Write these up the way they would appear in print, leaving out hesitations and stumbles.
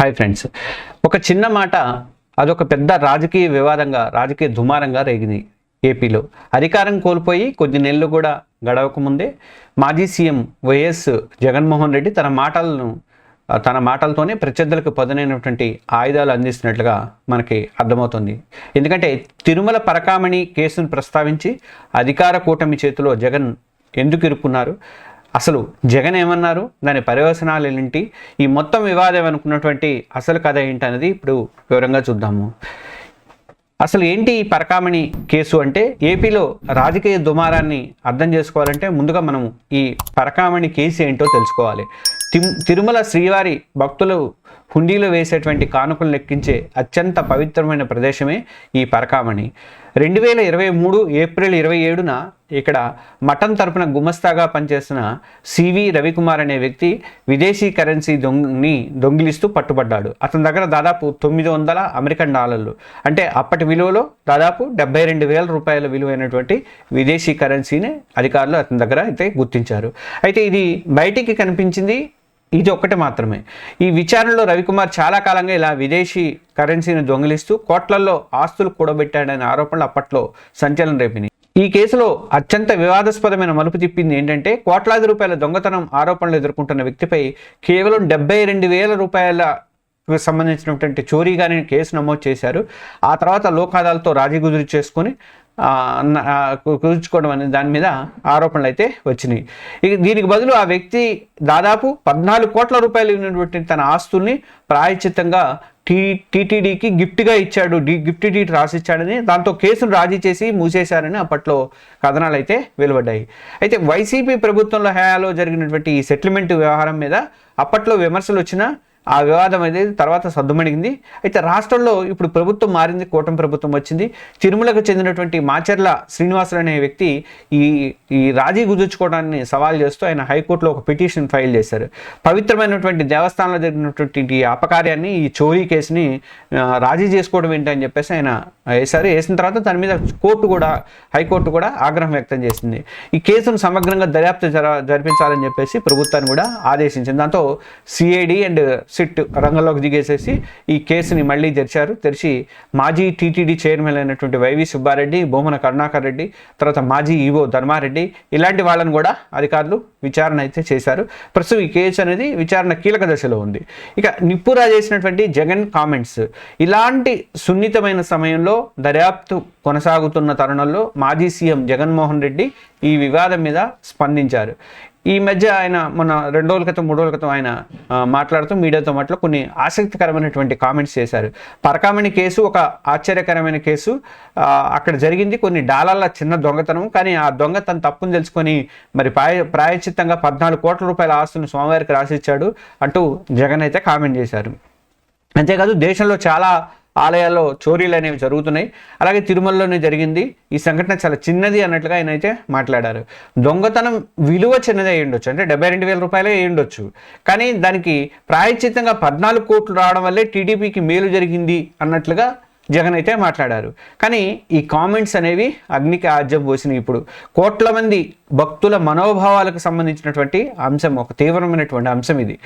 Hi friends, ఒక చిన్న మాట అదొక పెద్ద రాజకీయ వివాదంగా, రాజకీయ దుమారంగా రేగింది ఏపీలో. అధికారం కోల్పోయి కొద్ది నెలలు కూడా గడవకముందే మాజీ సీఎం వైఎస్ జగన్మోహన్ రెడ్డి తన మాటలతోనే ప్రత్యర్థులకు పదునైనటువంటి ఆయుధాలు అందిస్తున్నట్లుగా మనకి అర్థమవుతుంది. ఎందుకంటే తిరుమల పరకామణి కేసును ప్రస్తావించి అధికార కూటమి చేతిలో జగన్ ఎందుకు ఇరుక్కున్నారు, అసలు జగన్ ఏమన్నారు, దాని పర్యవసనాలు ఏంటి, ఈ మొత్తం వివాదం అనుకున్నటువంటి అసలు కథ ఏంటనేది ఇప్పుడు వివరంగా చూద్దాము. అసలు ఏంటి ఈ పరకామణి కేసు అంటే, ఏపీలో రాజకీయ దుమారాన్ని అర్థం చేసుకోవాలంటే ముందుగా మనం ఈ పరకామణి కేసు ఏంటో తెలుసుకోవాలి. తిరుమల శ్రీవారి భక్తులు హుండీలో వేసేటువంటి కానుకలు లెక్కించే అత్యంత పవిత్రమైన ప్రదేశమే ఈ పరకామణి. 2023 ఏప్రిల్ 27న ఇక్కడ మఠం తరపున గుమస్తాగా పనిచేస్తున్న సివి రవికుమార్ అనే వ్యక్తి విదేశీ కరెన్సీ దొంగిలిస్తూ పట్టుబడ్డాడు. అతని దగ్గర దాదాపు 900 అమెరికన్ డాలర్లు, అంటే అప్పటి విలువలో దాదాపు 72,000 రూపాయల విలువైనటువంటి విదేశీ కరెన్సీని అధికారులు అతని దగ్గర అయితే గుర్తించారు. అయితే ఇది బయటికి కనిపించింది ఇది ఒక్కటి మాత్రమే. ఈ విచారణలో రవికుమార్ చాలా కాలంగా ఇలా విదేశీ కరెన్సీని దొంగిలిస్తూ కోట్లల్లో ఆస్తులు కూడబెట్టాడనే ఆరోపణలు అప్పట్లో సంచలనం రేపినాయి. ఈ కేసులో అత్యంత వివాదాస్పదమైన మలుపు తిప్పింది ఏంటంటే, కోట్లాది రూపాయల దొంగతనం ఆరోపణలు ఎదుర్కొంటున్న వ్యక్తిపై కేవలం 72,000 రూపాయల సంబంధించినటువంటి చోరీగానే కేసు నమోదు చేశారు. ఆ తర్వాత లోక్ అదాలత్తో రాజీ కుదురు చేసుకొని కుదుర్చుకోవడం అనే దాని మీద ఆరోపణలు అయితే వచ్చినాయి. ఇక దీనికి బదులు ఆ వ్యక్తి దాదాపు 14 కోట్ల రూపాయలు ఉన్నటువంటి తన ఆస్తుల్ని ప్రాయశ్చిత్తంగా టీటీడీకి గిఫ్ట్గా ఇచ్చాడు, గిఫ్ట్ డీట్ రాసిచ్చాడని, దాంతో కేసును రాజీ చేసి మూసేశారని అప్పట్లో కథనాలు అయితే వెలువడ్డాయి. అయితే వైసీపీ ప్రభుత్వంలో హయాంలో జరిగినటువంటి ఈ సెటిల్మెంట్ వ్యవహారం మీద అప్పట్లో విమర్శలు వచ్చినా ఆ వివాదం అనేది తర్వాత సద్దుమణిగింది. అయితే రాష్ట్రంలో ఇప్పుడు ప్రభుత్వం మారింది, కూటమి ప్రభుత్వం వచ్చింది. తిరుమలకు చెందినటువంటి మాచర్ల శ్రీనివాసులు అనే వ్యక్తి ఈ రాజీ కుదుర్చుకోవడాన్ని సవాల్ చేస్తూ ఆయన హైకోర్టులో ఒక పిటిషన్ ఫైల్ చేశారు. పవిత్రమైనటువంటి దేవస్థానంలో జరిగినటువంటి అపకార్యాన్ని, ఈ చోరీ కేసుని రాజీ చేసుకోవడం ఏంటని చెప్పేసి ఆయన వేసిన తర్వాత దాని మీద హైకోర్టు కూడా ఆగ్రహం వ్యక్తం చేసింది. ఈ కేసును సమగ్రంగా దర్యాప్తు జరిపించాలని చెప్పేసి ప్రభుత్వాన్ని కూడా ఆదేశించింది. దాంతో సిఐడి అండ్ సిట్ రంగంలోకి దిగేసేసి ఈ కేసుని మళ్ళీ తెరిచి మాజీ టీటీడీ చైర్మన్ అయినటువంటి వైవి సుబ్బారెడ్డి, బొమ్మన కరుణాకర్ రెడ్డి, తర్వాత మాజీ ఈవో ధర్మారెడ్డి, ఇలాంటి వాళ్ళని కూడా అధికారులు విచారణ అయితే చేశారు. ప్రస్తుతం ఈ కేసు అనేది విచారణ కీలక దశలో ఉంది. ఇక నిప్పురా చేసినటువంటి జగన్ కామెంట్స్, ఇలాంటి సున్నితమైన సమయంలో దర్యాప్తు కొనసాగుతున్న తరుణంలో మాజీ సీఎం జగన్మోహన్ రెడ్డి ఈ వివాదం మీద స్పందించారు. ఈ మధ్య ఆయన మొన్న 2 రోజుల క్రితం 3 రోజుల క్రితం ఆయన మాట్లాడుతూ మీడియాతో కొన్ని ఆసక్తికరమైనటువంటి కామెంట్స్ చేశారు. పరకామణి కేసు ఒక ఆశ్చర్యకరమైన కేసు, అక్కడ జరిగింది కొన్ని డాలర్ల చిన్న దొంగతనం, కానీ ఆ దొంగ తన తప్పును తెలుసుకొని మరి ప్రాయశ్చిత్తంగా 14 కోట్ల రూపాయల ఆస్తులను స్వామివారికి రాసిచ్చాడు అంటూ జగన్ అయితే కామెంట్ చేశారు. అంతేకాదు దేశంలో చాలా ఆలయాల్లో చోరీలు అనేవి జరుగుతున్నాయి, అలాగే తిరుమలలోనే జరిగింది, ఈ సంఘటన చాలా చిన్నది అన్నట్లుగా ఆయన అయితే మాట్లాడారు. దొంగతనం విలువ చిన్నది అయి ఉండొచ్చు, అంటే 72,000 రూపాయలే అయి ఉండొచ్చు, కానీ దానికి ప్రాయశ్చిత్తంగా 14 కోట్లు రావడం వల్లే టీడీపీకి మేలు జరిగింది అన్నట్లుగా జగన్ అయితే మాట్లాడారు. కానీ ఈ కామెంట్స్ అనేవి అగ్నికి ఆజ్యం పోసినాయి. ఇప్పుడు కోట్ల మంది భక్తుల మనోభావాలకు సంబంధించినటువంటి అంశం, ఒక తీవ్రమైనటువంటి అంశం ఇది.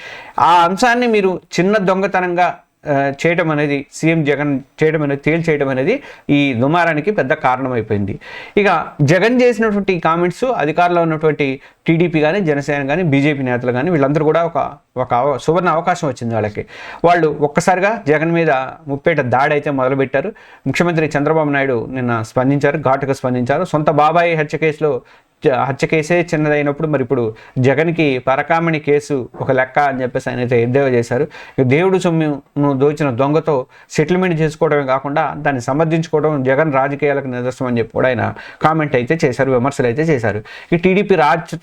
ఆ అంశాన్ని మీరు చిన్న దొంగతనంగా చేయడం అనేది, సీఎం జగన్ చేయడం అనేది, తేల్చేయడం అనేది ఈ దుమారానికి పెద్ద కారణమైపోయింది. ఇక జగన్ చేసినటువంటి కామెంట్స్ అధికారంలో ఉన్నటువంటి టీడీపీ కానీ, జనసేన కానీ, బీజేపీ నేతలు కానీ వీళ్ళందరూ కూడా ఒక సువర్ణ అవకాశం వచ్చింది వాళ్ళకి. వాళ్ళు ఒక్కసారిగా జగన్ మీద ముప్పేట దాడి అయితే మొదలుపెట్టారు. ముఖ్యమంత్రి చంద్రబాబు నాయుడు నిన్న స్పందించారు, ఘాటుగా స్పందించారు. సొంత బాబాయి హత్య కేసే చిన్నదైనప్పుడు మరి ఇప్పుడు జగన్కి పరకామణి కేసు ఒక లెక్క అని చెప్పేసి ఆయన అయితే ఎద్దేవా చేశారు. దేవుడు సొమ్మును దోచిన దొంగతో సెటిల్మెంట్ చేసుకోవడమే కాకుండా దాన్ని సమర్థించుకోవడం జగన్ రాజకీయాలకు నిదర్శనం అని చెప్పి కూడా ఆయన కామెంట్ అయితే చేశారు, విమర్శలు అయితే చేశారు. ఈ టీడీపీ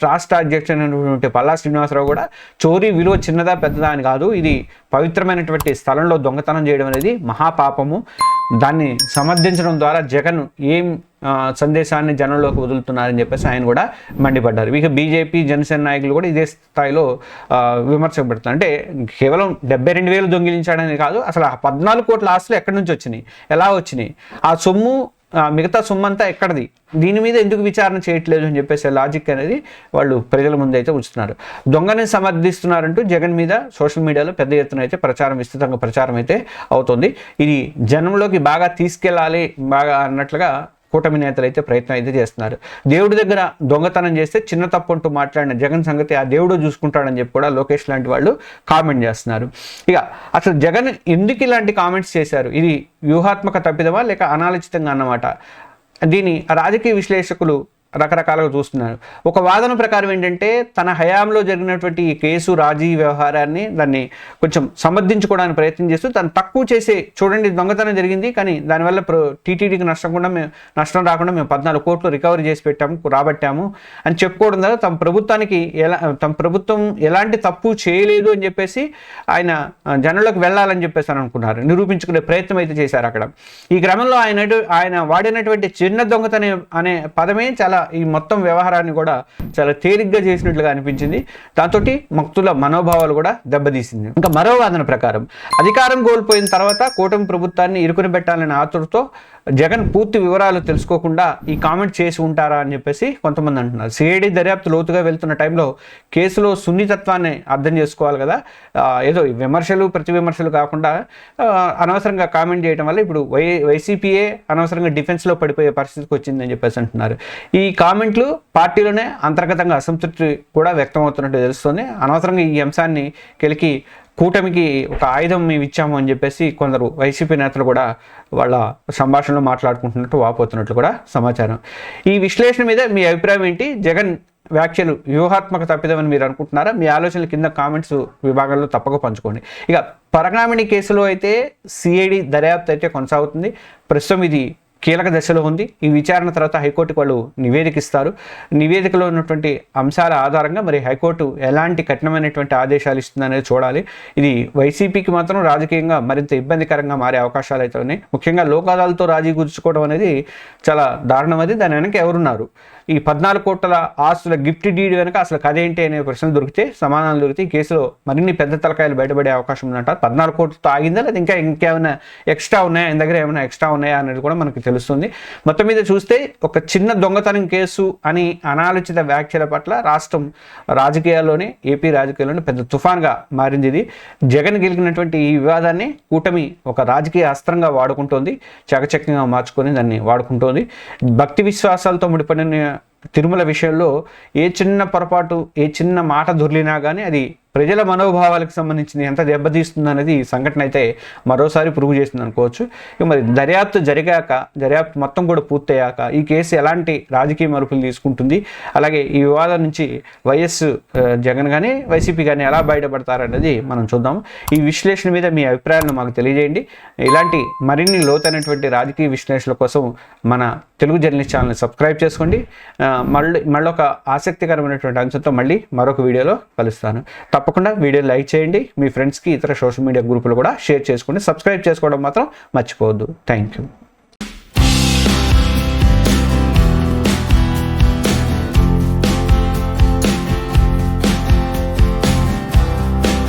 రాష్ట్ర అధ్యక్షుడైనటువంటి పల్లా శ్రీనివాసరావు కూడా చోరీ విలువ చిన్నదా పెద్దదా అని కాదు, ఇది పవిత్రమైనటువంటి స్థలంలో దొంగతనం చేయడం అనేది మహాపాపము, దాన్ని సమర్థించడం ద్వారా జగన్ ఏం సందేశాన్ని జనంలోకి వదులుతున్నారని చెప్పేసి ఆయన కూడా మండిపడ్డారు. ఇక బీజేపీ, జనసేన నాయకులు కూడా ఇదే స్థాయిలో విమర్శలు పెడుతున్నారు. అంటే కేవలం 72,000 దొంగిలించాడని కాదు, అసలు ఆ 14 కోట్ల ఆస్తులు ఎక్కడి నుంచి వచ్చినాయి, ఎలా వచ్చినాయి, ఆ సొమ్ము మిగతా సొమ్మంతా ఎక్కడిది, దీని మీద ఎందుకు విచారణ చేయట్లేదు అని చెప్పేసి లాజిక్ అనేది వాళ్ళు ప్రజల ముందు అయితే ఉంచుతున్నారు. దొంగని సమర్థిస్తున్నారంటూ జగన్ మీద సోషల్ మీడియాలో పెద్ద ఎత్తున అయితే విస్తృతంగా ప్రచారం అయితే అవుతుంది. ఇది జనంలోకి బాగా తీసుకెళ్ళాలి బాగా అన్నట్లుగా కూటమి నేతలు అయితే ప్రయత్నం అయితే చేస్తున్నారు. దేవుడి దగ్గర దొంగతనం చేస్తే చిన్న తప్పు అంటూ మాట్లాడిన జగన్ సంగతి ఆ దేవుడు చూసుకుంటాడని చెప్పి కూడా లోకేష్ లాంటి వాళ్ళు కామెంట్ చేస్తున్నారు. ఇక అసలు జగన్ ఎందుకు ఇలాంటి కామెంట్స్ చేశారు, ఇది వ్యూహాత్మక తప్పిదమా లేక అనాలోచితంగా అన్నమాట, దీని రాజకీయ విశ్లేషకులు రకరకాలుగా చూస్తున్నారు. ఒక వాదన ప్రకారం ఏంటంటే తన హయాంలో జరిగినటువంటి ఈ కేసు రాజీ వ్యవహారాన్ని దాన్ని కొంచెం సమర్థించుకోవడానికి ప్రయత్నం చేస్తూ తను తక్కువ చేసే, చూడండి దొంగతనం జరిగింది కానీ దానివల్ల టీటీడీకి నష్టం రాకుండా మేము 14 కోట్లు రికవరీ చేసి రాబట్టాము అని చెప్పుకోవడం ద్వారా తమ ప్రభుత్వం ఎలాంటి తప్పు చేయలేదు అని చెప్పేసి ఆయన జనంలోకి వెళ్ళాలని చెప్పేసి అనుకున్నారు, నిరూపించుకునే ప్రయత్నం అయితే చేశారు అక్కడ. ఈ క్రమంలో ఆయన వాడినటువంటి చిన్న దొంగతనం అనే పదమే చాలా ఈ మొత్తం వ్యవహారాన్ని కూడా చాలా తేలిగ్గా చేసినట్లుగా అనిపించింది. దాంతో భక్తుల మనోభావాలు కూడా దెబ్బతీసింది. ఇంకా మరో వాదన ప్రకారం అధికారం కోల్పోయిన తర్వాత కూటమి ప్రభుత్వాన్ని ఇరుకుని పెట్టాలనే ఆతురతో జగన్ పూర్తి వివరాలు తెలుసుకోకుండా ఈ కామెంట్ చేసి ఉంటారా అని చెప్పేసి కొంతమంది అంటున్నారు. సిఐడి దర్యాప్తు లోతుగా వెళ్తున్న టైంలో కేసులో సున్నితత్వాన్ని అర్థం చేసుకోవాలి కదా, ఏదో విమర్శలు ప్రతి విమర్శలు కాకుండా అనవసరంగా కామెంట్ చేయడం వల్ల ఇప్పుడు వైసీపీఏ అనవసరంగా డిఫెన్స్లో పడిపోయే పరిస్థితికి వచ్చిందని చెప్పేసి అంటున్నారు. ఈ కామెంట్లు పార్టీలోనే అంతర్గతంగా అసంతృప్తి కూడా వ్యక్తం అవుతున్నట్టు తెలుస్తుంది. అనవసరంగా ఈ అంశాన్ని కెలికి కూటమికి ఒక ఆయుధం మేము ఇచ్చాము అని చెప్పేసి కొందరు వైసీపీ నేతలు కూడా వాళ్ళ సంభాషణలో మాట్లాడుకుంటున్నట్టు వాపోతున్నట్లు కూడా సమాచారం. ఈ విశ్లేషణ మీద మీ అభిప్రాయం ఏంటి? జగన్ వ్యాఖ్యలు వ్యూహాత్మక తప్పిదమని మీరు అనుకుంటున్నారా? మీ ఆలోచనలు కింద కామెంట్స్ విభాగంలో తప్పక పంచుకోండి. ఇక పరకామణి కేసులో అయితే సిఐడి దర్యాప్తు అయితే కొనసాగుతుంది. ప్రస్తుతం ఇది కీలక దశలో ఉంది. ఈ విచారణ తర్వాత హైకోర్టుకు వాళ్ళు నివేదిక ఇస్తారు. నివేదికలో ఉన్నటువంటి అంశాల ఆధారంగా మరి హైకోర్టు ఎలాంటి కఠినమైనటువంటి ఆదేశాలు ఇస్తుందనేది చూడాలి. ఇది వైసీపీకి మాత్రం రాజకీయంగా మరింత ఇబ్బందికరంగా మారే అవకాశాలు అయితే ఉన్నాయి. ముఖ్యంగా లోక్ అదాలత్తో రాజీ కూర్చుకోవడం అనేది చాలా దారుణం. అది దాని వెనక ఎవరున్నారు, ఈ 14 కోట్ల ఆస్తుల గిఫ్ట్ డీడ్ వెనక అసలు కథ ఏంటి అనే ప్రశ్నలు దొరికితే, సమాధానాలు దొరికితే ఈ కేసులో మరిన్ని పెద్ద తలకాయలు బయటపడే అవకాశం ఉందంటారు. 14 కోట్లతో ఆగిందా లేదా ఇంకేమైనా ఎక్స్ట్రా ఉన్నాయా, ఆయన దగ్గర ఏమైనా ఎక్స్ట్రా ఉన్నాయా అనేది కూడా మనకు తెలుస్తుంది. మొత్తం మీద చూస్తే ఒక చిన్న దొంగతనం కేసు అని అనాలోచిత వ్యాఖ్యల పట్ల రాష్ట్రం రాజకీయాల్లోనే, ఏపీ రాజకీయాల్లోనే పెద్ద తుఫాన్గా మారింది. ఇది జగన్ గెలికినటువంటి ఈ వివాదాన్ని కూటమి ఒక రాజకీయ అస్త్రంగా వాడుకుంటోంది, చాకచక్యంగా మార్చుకొని దాన్ని వాడుకుంటోంది. భక్తి విశ్వాసాలతో ముడిపడిన తిరుమల విషయంలో ఏ చిన్న పొరపాటు, ఏ చిన్న మాట దొర్లినా కానీ అది ప్రజల మనోభావాలకు సంబంధించింది ఎంత దెబ్బతీస్తుంది అనేది ఈ సంఘటన అయితే మరోసారి ప్రూవ్ చేస్తుంది అనుకోవచ్చు. ఇక మరి దర్యాప్తు మొత్తం కూడా పూర్తయ్యాక ఈ కేసు ఎలాంటి రాజకీయ మలుపులు తీసుకుంటుంది, అలాగే ఈ వివాదం నుంచి వైఎస్ జగన్ కానీ వైసీపీ కానీ ఎలా బయటపడతారనేది మనం చూద్దాం. ఈ విశ్లేషణ మీద మీ అభిప్రాయాలను మాకు తెలియజేయండి. ఇలాంటి మరిన్ని లోతైనటువంటి రాజకీయ విశ్లేషణల కోసం మన తెలుగు జర్నలిస్ట్ ఛానల్ని సబ్స్క్రైబ్ చేసుకోండి. మళ్ళీ ఒక ఆసక్తికరమైనటువంటి అంశంతో మళ్ళీ మరొక వీడియోలో కలుస్తాను. తప్పకుండా వీడియో లైక్ చేయండి, మీ ఫ్రెండ్స్కి ఇతర సోషల్ మీడియా గ్రూపులు కూడా షేర్ చేసుకోండి. సబ్స్క్రైబ్ చేసుకోవడం మాత్రం మర్చిపోవద్దు. Thank you.